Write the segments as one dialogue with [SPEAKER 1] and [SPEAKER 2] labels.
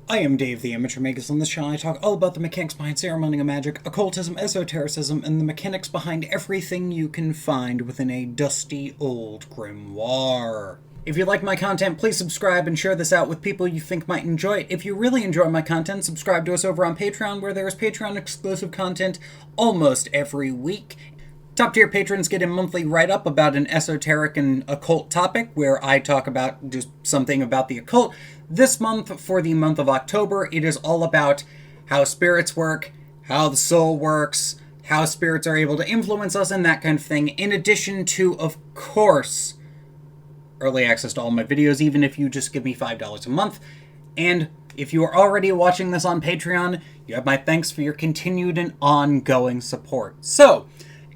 [SPEAKER 1] I am Dave the Amateur Magus. On this channel I talk all about the mechanics behind ceremonial magic, occultism, esotericism, and the mechanics behind everything you can find within a dusty old grimoire. If you like my content, please subscribe and share this out with people you think might enjoy it. If you really enjoy my content, subscribe to us over on Patreon, where there is Patreon exclusive content almost every week. Top tier patrons get a monthly write-up about an esoteric and occult topic, where I talk about just something about the occult. This month, for the month of October, it is all about how spirits work, how the soul works, how spirits are able to influence us, and that kind of thing, in addition to, of course, early access to all my videos, even if you just give me $5 a month. And if you are already watching this on Patreon, you have my thanks for your continued and ongoing support. So,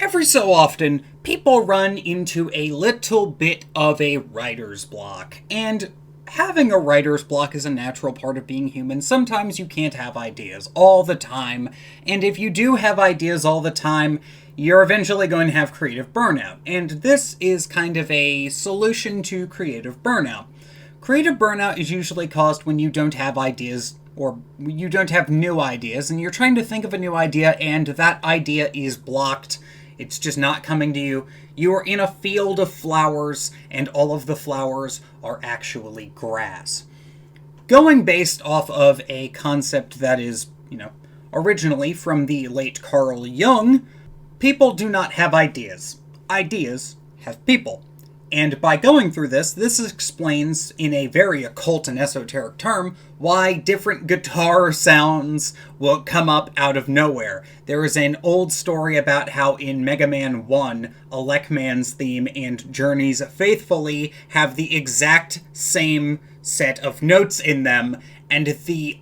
[SPEAKER 1] every so often, people run into a little bit of a writer's block, and having a writer's block is a natural part of being human. Sometimes you can't have ideas all the time, and if you do have ideas all the time, you're eventually going to have creative burnout, and this is kind of a solution to creative burnout. Creative burnout is usually caused when you don't have ideas, or you don't have new ideas, and you're trying to think of a new idea, and that idea is blocked. It's just not coming to you. You are in a field of flowers, and all of the flowers are actually grass. Going based off of a concept that is, originally from the late Carl Jung, people do not have ideas. Ideas have people. And by going through this explains, in a very occult and esoteric term, why different guitar sounds will come up out of nowhere. There is an old story about how in Mega Man 1, Elecman's theme and Journey's Faithfully have the exact same set of notes in them, and the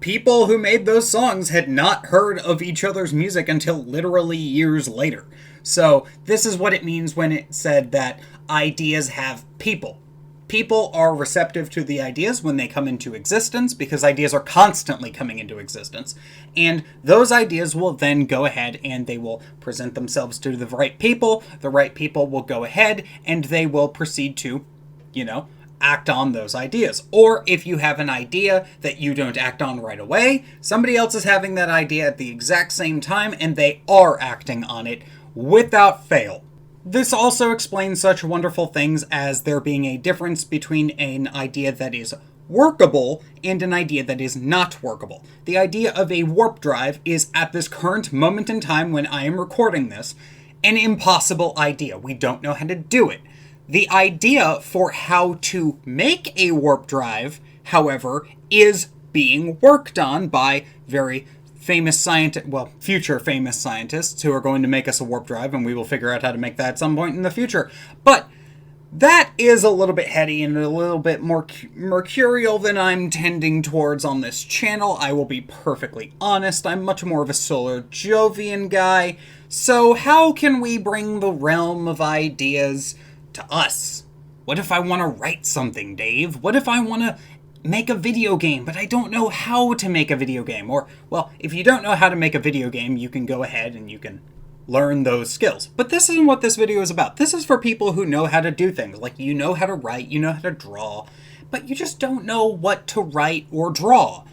[SPEAKER 1] people who made those songs had not heard of each other's music until literally years later. So this is what it means when it said that ideas have people. People are receptive to the ideas when they come into existence, because ideas are constantly coming into existence. And those ideas will then go ahead and they will present themselves to the right people. The right people will go ahead and they will proceed to, act on those ideas. Or if you have an idea that you don't act on right away, somebody else is having that idea at the exact same time and they are acting on it without fail. This also explains such wonderful things as there being a difference between an idea that is workable and an idea that is not workable. The idea of a warp drive is, at this current moment in time when I am recording this, an impossible idea. We don't know how to do it. The idea for how to make a warp drive, however, is being worked on by very famous future famous scientists who are going to make us a warp drive, and we will figure out how to make that at some point in the future. But that is a little bit heady and a little bit more mercurial than I'm tending towards on this channel. I will be perfectly honest, I'm much more of a Solar Jovian guy. So how can we bring the realm of ideas to us? What if I want to write something, Dave? What if I want to make a video game, but I don't know how to make a video game? Or, well, if you don't know how to make a video game, you can go ahead and you can learn those skills. But this isn't what this video is about. This is for people who know how to do things. Like, you know how to write, you know how to draw, but you just don't know what to write or draw.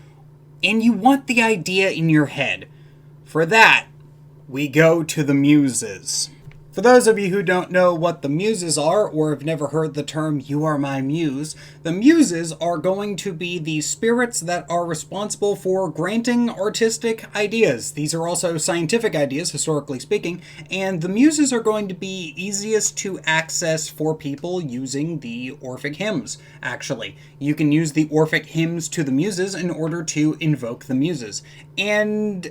[SPEAKER 1] And you want the idea in your head. For that, we go to the Muses. For those of you who don't know what the Muses are, or have never heard the term, "you are my muse," the Muses are going to be the spirits that are responsible for granting artistic ideas. These are also scientific ideas, historically speaking, and the Muses are going to be easiest to access for people using the Orphic Hymns, actually. You can use the Orphic Hymns to the Muses in order to invoke the Muses. And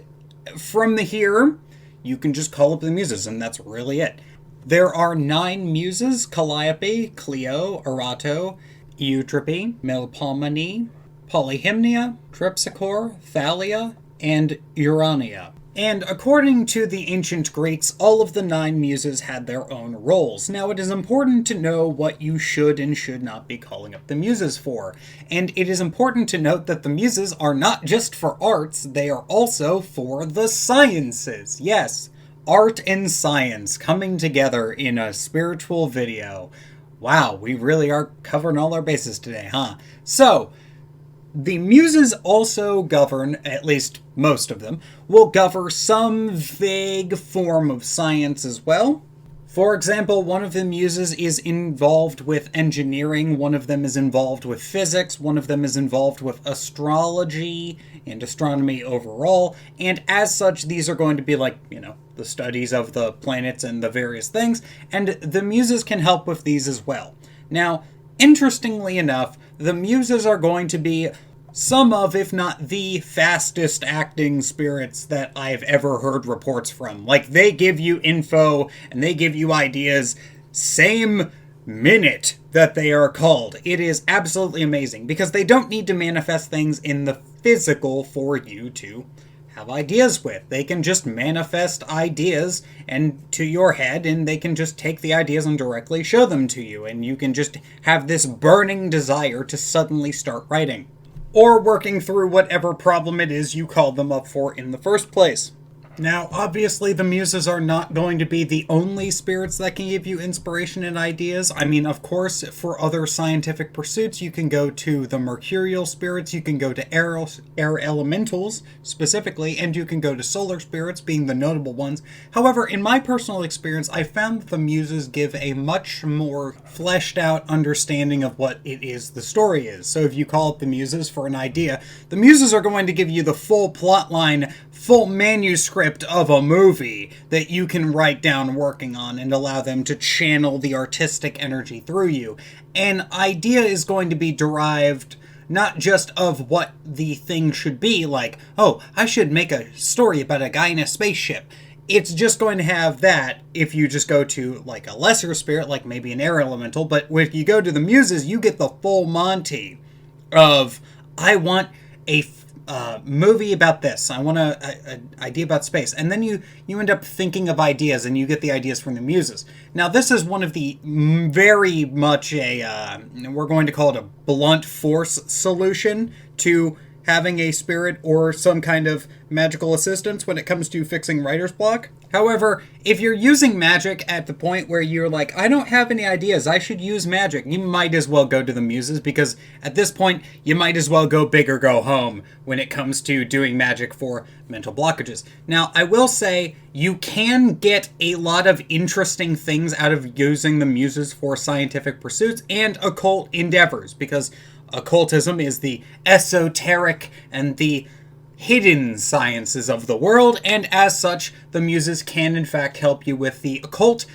[SPEAKER 1] from here, you can just call up the Muses, and that's really it. There are 9 Muses: Calliope, Clio, Erato, Euterpe, Melpomene, Polyhymnia, Terpsichore, Thalia, and Urania. And according to the ancient Greeks, all of the 9 Muses had their own roles. Now, it is important to know what you should and should not be calling up the Muses for. And it is important to note that the Muses are not just for arts, they are also for the sciences. Yes, art and science coming together in a spiritual video. Wow, we really are covering all our bases today, huh? So, The muses also govern, at least most of them, will govern some vague form of science as well. For example, one of the muses is involved with engineering, one of them is involved with physics, one of them is involved with astrology and astronomy overall, and as such, these are going to be like, the studies of the planets and the various things, and the muses can help with these as well. Now, interestingly enough, the muses are going to be some of, if not the fastest acting spirits that I've ever heard reports from. Like, they give you info and they give you ideas same minute that they are called. It is absolutely amazing because they don't need to manifest things in the physical for you to have ideas with. They can just manifest ideas and to your head, and they can just take the ideas and directly show them to you, and you can just have this burning desire to suddenly start writing or working through whatever problem it is you called them up for in the first place. Now, obviously, the muses are not going to be the only spirits that can give you inspiration and ideas. I mean, of course, for other scientific pursuits, you can go to the mercurial spirits, you can go to air elementals, specifically, and you can go to solar spirits, being the notable ones. However, in my personal experience, I found that the muses give a much more fleshed out understanding of what it is the story is. So if you call up the muses for an idea, the muses are going to give you the full plot line, full manuscript of a movie that you can write down working on and allow them to channel the artistic energy through you. An idea is going to be derived not just of what the thing should be, like, oh, I should make a story about a guy in a spaceship. It's just going to have that if you just go to, like, a lesser spirit, like maybe an air elemental, but when you go to the muses, you get the full Monty of, I want a movie about this. I want an idea about space. And then you end up thinking of ideas, and you get the ideas from the muses. Now, this is one of the very much we're going to call it a blunt force solution to having a spirit or some kind of magical assistance when it comes to fixing writer's block. However, if you're using magic at the point where you're like, I don't have any ideas, I should use magic, you might as well go to the muses, because at this point, you might as well go big or go home when it comes to doing magic for mental blockages. Now, I will say, you can get a lot of interesting things out of using the muses for scientific pursuits and occult endeavors, because occultism is the esoteric and the hidden sciences of the world, and as such, the muses can in fact help you with the occult,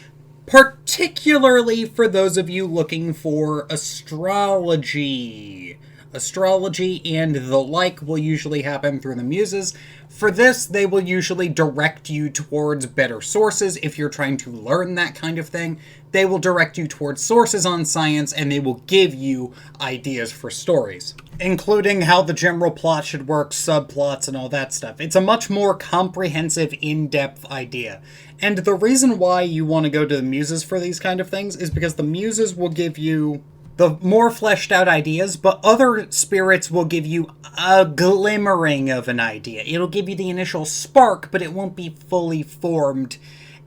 [SPEAKER 1] particularly for those of you looking for astrology. Astrology and the like will usually happen through the muses. For this, they will usually direct you towards better sources if you're trying to learn that kind of thing. They will direct you towards sources on science, and they will give you ideas for stories, including how the general plot should work, subplots, and all that stuff. It's a much more comprehensive, in-depth idea. And the reason why you want to go to the muses for these kind of things is because the muses will give you the more fleshed out ideas, but other spirits will give you a glimmering of an idea. It'll give you the initial spark, but it won't be fully formed.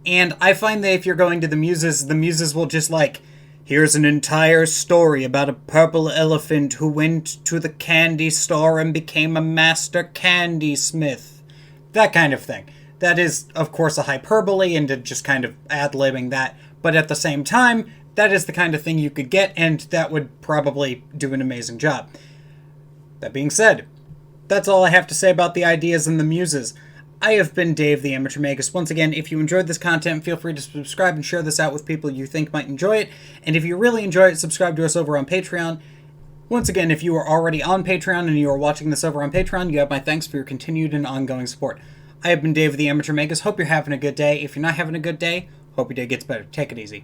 [SPEAKER 1] And I find that if you're going to the muses will just like, here's an entire story about a purple elephant who went to the candy store and became a master candy smith. That kind of thing. That is, of course, a hyperbole and just kind of ad-libbing that, but at the same time, that is the kind of thing you could get, and that would probably do an amazing job. That being said, that's all I have to say about the ideas and the muses. I have been Dave, the Amateur Magus. Once again, if you enjoyed this content, feel free to subscribe and share this out with people you think might enjoy it. And if you really enjoy it, subscribe to us over on Patreon. Once again, if you are already on Patreon and you are watching this over on Patreon, you have my thanks for your continued and ongoing support. I have been Dave, the Amateur Magus. Hope you're having a good day. If you're not having a good day, hope your day gets better. Take it easy.